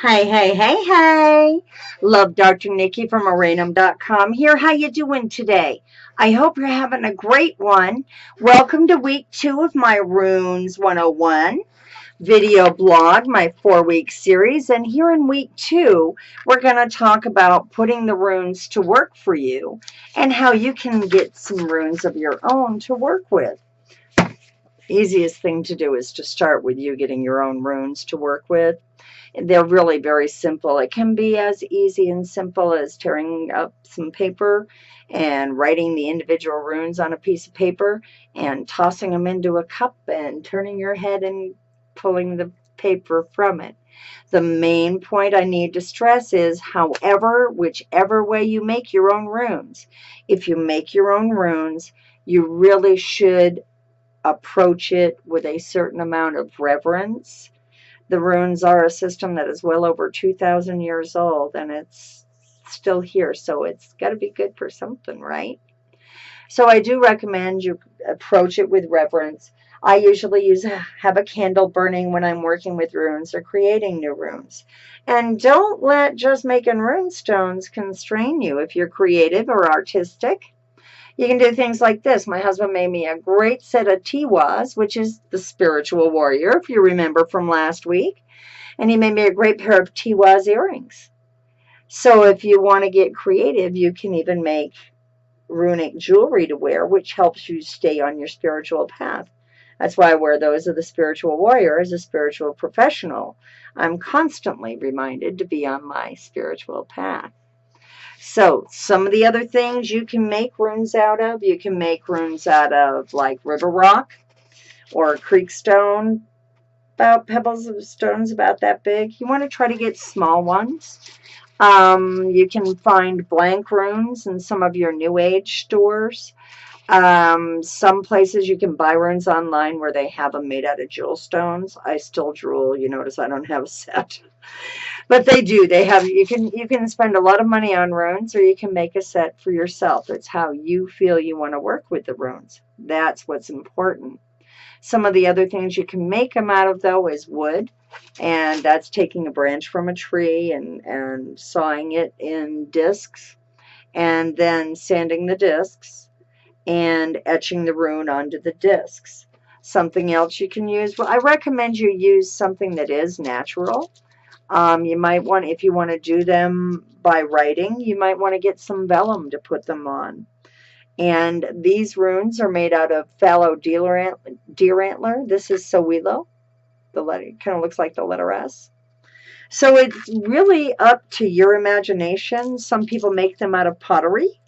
Hey, hey, hey, hey. Love Dr. Nikki from Oranum.com here. How you doing today? I hope you're having a great one. Welcome to week 2 of my Runes 101 video blog, my 4-week series. And here in week 2, we're going to talk about putting the runes to work for you and how you can get some runes of your own to work with. Easiest thing to do is to start with you getting your own runes to work with. They're really very simple. It can be as easy and simple as tearing up some paper and writing the individual runes on a piece of paper and tossing them into a cup and turning your head and pulling the paper from it. The main point I need to stress is, whichever way you make your own runes, if you make your own runes, you really should approach it with a certain amount of reverence. The runes are a system that is well over 2,000 years old, and it's still here, so it's got to be good for something, right? So I do recommend you approach it with reverence. I usually have a candle burning when I'm working with runes or creating new runes. And don't let just making rune stones constrain you. If you're creative or artistic, you can do things like this. My husband made me a great set of tiwas, which is the spiritual warrior, if you remember from last week. And he made me a great pair of tiwas earrings. So if you want to get creative, you can even make runic jewelry to wear, which helps you stay on your spiritual path. That's why I wear those of the spiritual warrior as a spiritual professional. I'm constantly reminded to be on my spiritual path. So some of the other things you can make runes out of, you can make runes out of like river rock or creek stone, about pebbles of stones about that big. You want to try to get small ones. You can find blank runes in some of your New Age stores. Some places you can buy runes online where they have them made out of jewel stones. I still drool. You notice I don't have a set. But they do. They have, you can spend a lot of money on runes, or you can make a set for yourself. It's how you feel you want to work with the runes. That's what's important. Some of the other things you can make them out of, though, is wood. And that's taking a branch from a tree and sawing it in discs, and then sanding the discs and etching the rune onto the discs. Something else you can use, well, I recommend you use something that is natural. You might want, if you want to do them by writing, you might want to get some vellum to put them on. And these runes are made out of fallow deer antler. This is Sowilo. The letter kind of looks like the letter S. So it's really up to your imagination. Some people make them out of pottery.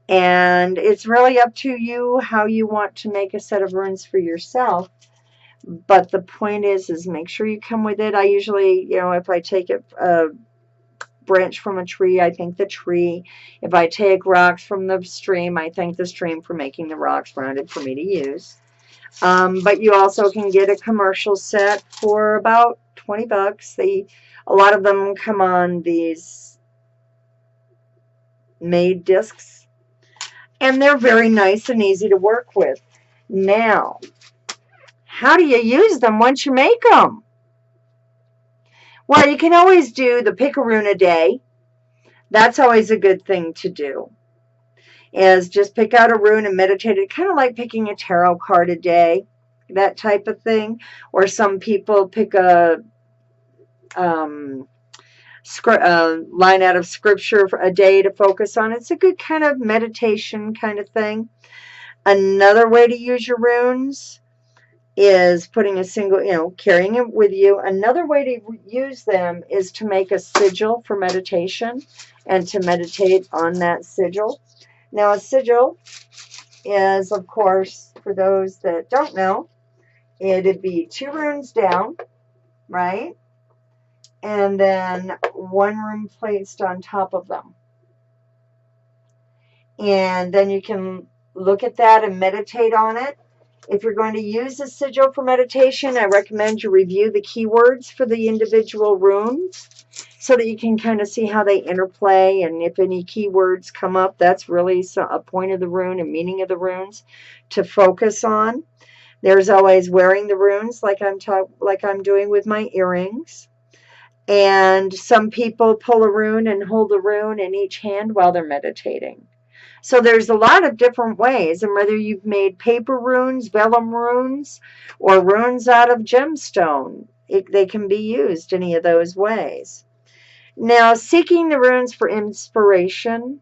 And it's really up to you how you want to make a set of runes for yourself. But the point is make sure you come with it. I usually, if I take a branch from a tree, I thank the tree. If I take rocks from the stream, I thank the stream for making the rocks rounded for me to use. But you also can get a commercial set for about 20 bucks. A lot of them come on these made discs, and they're very nice and easy to work with. Now, how do you use them once you make them? Well, you can always do the pick a rune a day. That's always a good thing to do, is just pick out a rune and meditate it, kind of like picking a tarot card a day, that type of thing. Or some people pick a line out of scripture for a day to focus on. It's a good kind of meditation kind of thing. Another way to use your runes is putting a single, carrying it with you. Another way to use them is to make a sigil for meditation and to meditate on that sigil. Now, a sigil is, of course, for those that don't know, it'd be 2 runes down, right? And then 1 rune placed on top of them. And then you can look at that and meditate on it. If you're going to use a sigil for meditation, I recommend you review the keywords for the individual runes so that you can kind of see how they interplay, and if any keywords come up, that's really a point of the rune and meaning of the runes to focus on. There's always wearing the runes like I'm doing with my earrings. And some people pull a rune and hold a rune in each hand while they're meditating. So there's a lot of different ways, and whether you've made paper runes, vellum runes, or runes out of gemstone, they can be used any of those ways. Now, seeking the runes for inspiration,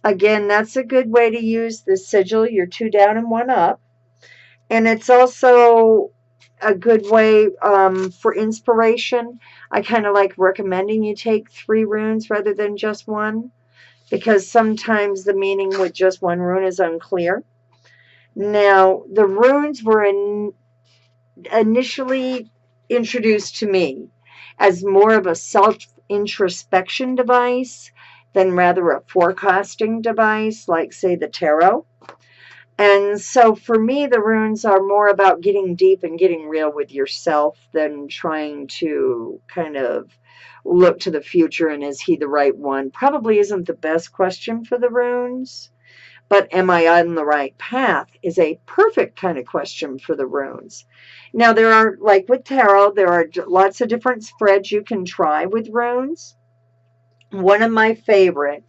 again, that's a good way to use the sigil. You're 2 down and 1 up. And it's also a good way for inspiration. I kind of like recommending you take 3 runes rather than just 1, because sometimes the meaning with just 1 rune is unclear. Now, the runes were initially introduced to me as more of a self-introspection device than rather a forecasting device, like, say, the tarot. And so for me, the runes are more about getting deep and getting real with yourself than trying to kind of look to the future and is he the right one? Probably isn't the best question for the runes, but am I on the right path is a perfect kind of question for the runes. Now, there are, like with tarot, there are lots of different spreads you can try with runes. One of my favorite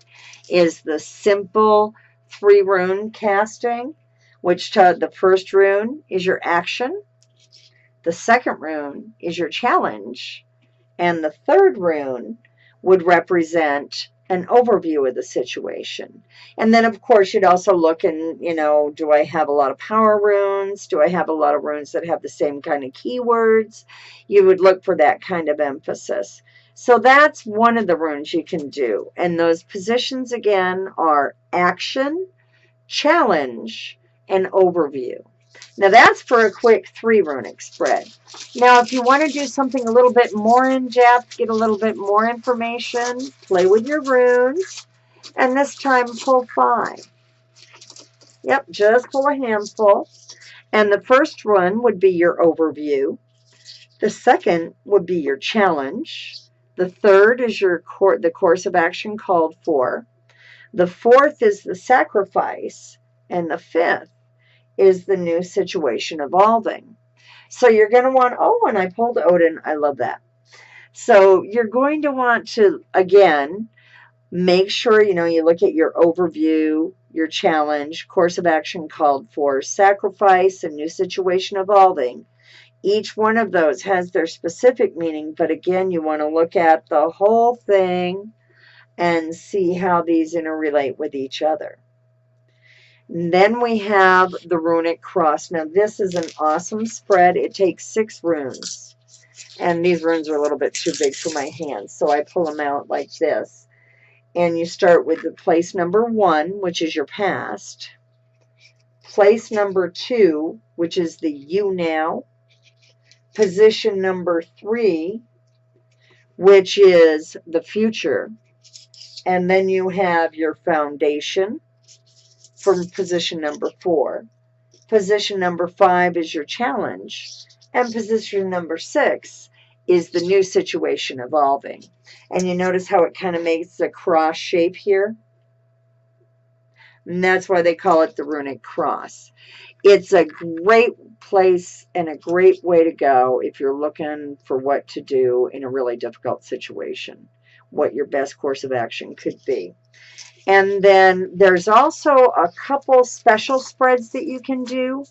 is the simple 3 rune casting, which the first rune is your action, the second rune is your challenge, and the third rune would represent an overview of the situation. And then, of course, you'd also look and, do I have a lot of power runes? Do I have a lot of runes that have the same kind of keywords? You would look for that kind of emphasis. So that's one of the runes you can do. And those positions, again, are action, challenge, and overview. Now that's for a quick 3 runic spread. Now if you want to do something a little bit more in depth, get a little bit more information, play with your runes, and this time pull 5. Yep, just pull a handful. And the first one would be your overview. The second would be your challenge. The third is the course of action called for. The fourth is the sacrifice. And the fifth is the new situation evolving. So you're going to want, and I pulled Odin. I love that. So you're going to want to, again, make sure, you look at your overview, your challenge, course of action called for, sacrifice, and new situation evolving. Each one of those has their specific meaning, but again, you want to look at the whole thing and see how these interrelate with each other. And then we have the runic cross. Now this is an awesome spread. It takes 6 runes. And these runes are a little bit too big for my hands, so I pull them out like this. And you start with the place number 1, which is your past. Place number 2, which is the you now. Position number 3, which is the future. And then you have your foundation from position number 4. Position number 5 is your challenge. And position number 6 is the new situation evolving. And you notice how it kind of makes a cross shape here? And that's why they call it the runic cross. It's a great place and a great way to go if you're looking for what to do in a really difficult situation, what your best course of action could be. And then there's also a couple special spreads that you can do.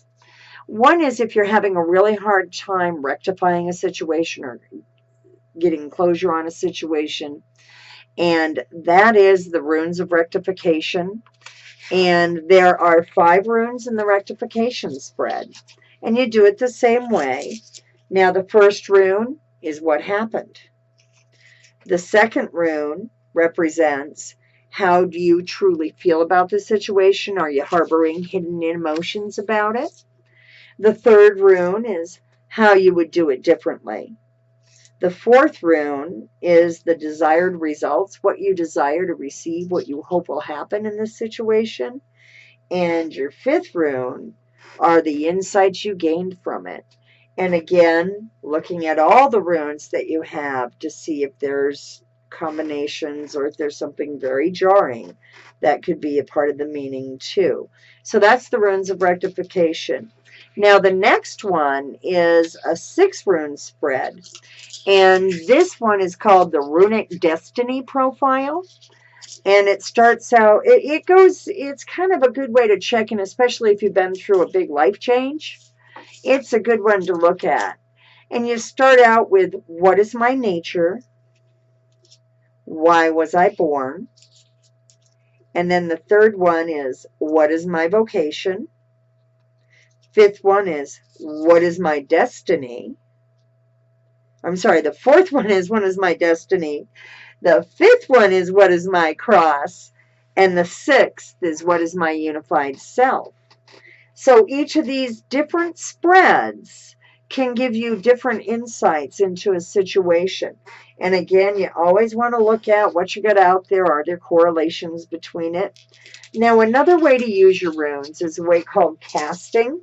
One is if you're having a really hard time rectifying a situation or getting closure on a situation, and that is the runes of rectification. And there are 5 runes in the rectification spread. And you do it the same way. Now the first rune is what happened. The second rune represents how do you truly feel about the situation? Are you harboring hidden emotions about it? The third rune is how you would do it differently. The fourth rune is the desired results, what you desire to receive, what you hope will happen in this situation. And your fifth rune are the insights you gained from it. And again, looking at all the runes that you have to see if there's combinations or if there's something very jarring that could be a part of the meaning too. So that's the runes of rectification. Now the next one is a 6-rune spread. And this one is called the Runic Destiny Profile. And it starts out, it's kind of a good way to check in, especially if you've been through a big life change. It's a good one to look at. And you start out with, what is my nature? Why was I born? And then the third one is, what is my vocation? Fifth one is, what is my destiny? I'm sorry, the fourth one is, what is my destiny? The fifth one is, what is my cross? And the sixth is, what is my unified self? So each of these different spreads can give you different insights into a situation. And again, you always want to look at what you got out there. Are there correlations between it? Now, another way to use your runes is a way called casting.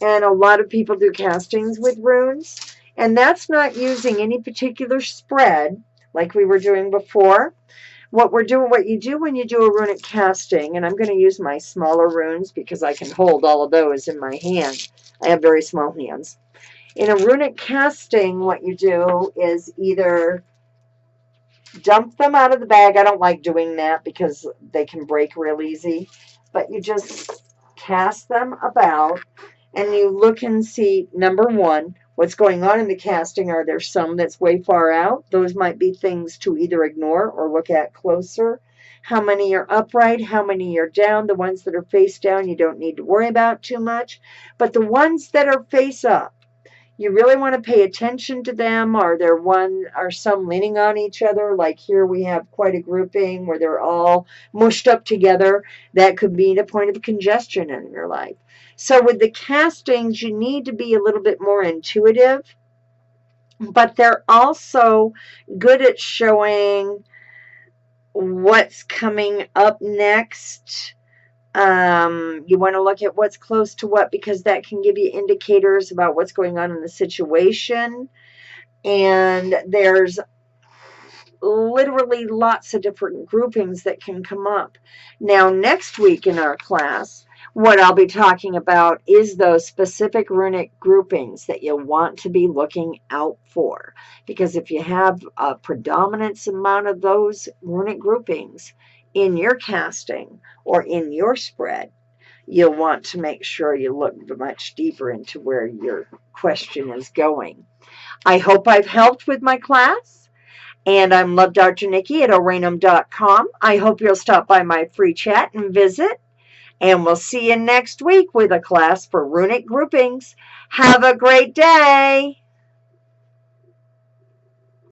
And a lot of people do castings with runes. And that's not using any particular spread like we were doing before. What you do when you do a runic casting, and I'm going to use my smaller runes because I can hold all of those in my hand. I have very small hands. In a runic casting, what you do is either dump them out of the bag. I don't like doing that because they can break real easy. But you just cast them about, and you look and see, number one, what's going on in the casting. Are there some that's way far out? Those might be things to either ignore or look at closer. How many are upright? How many are down? The ones that are face down, you don't need to worry about too much. But the ones that are face up, you really want to pay attention to them. Are some leaning on each other? Like here we have quite a grouping where they're all mushed up together. That could be the point of congestion in your life. So with the castings, you need to be a little bit more intuitive, but they're also good at showing what's coming up next. You want to look at what's close to what, because that can give you indicators about what's going on in the situation. And there's literally lots of different groupings that can come up. Now, next week in our class, what I'll be talking about is those specific runic groupings that you'll want to be looking out for. Because if you have a predominance amount of those runic groupings in your casting or in your spread, you'll want to make sure you look much deeper into where your question is going. I hope I've helped with my class. And I'm Love Dr. Nikki at Oranum.com. I hope you'll stop by my free chat and visit. And we'll see you next week with a class for runic groupings. Have a great day.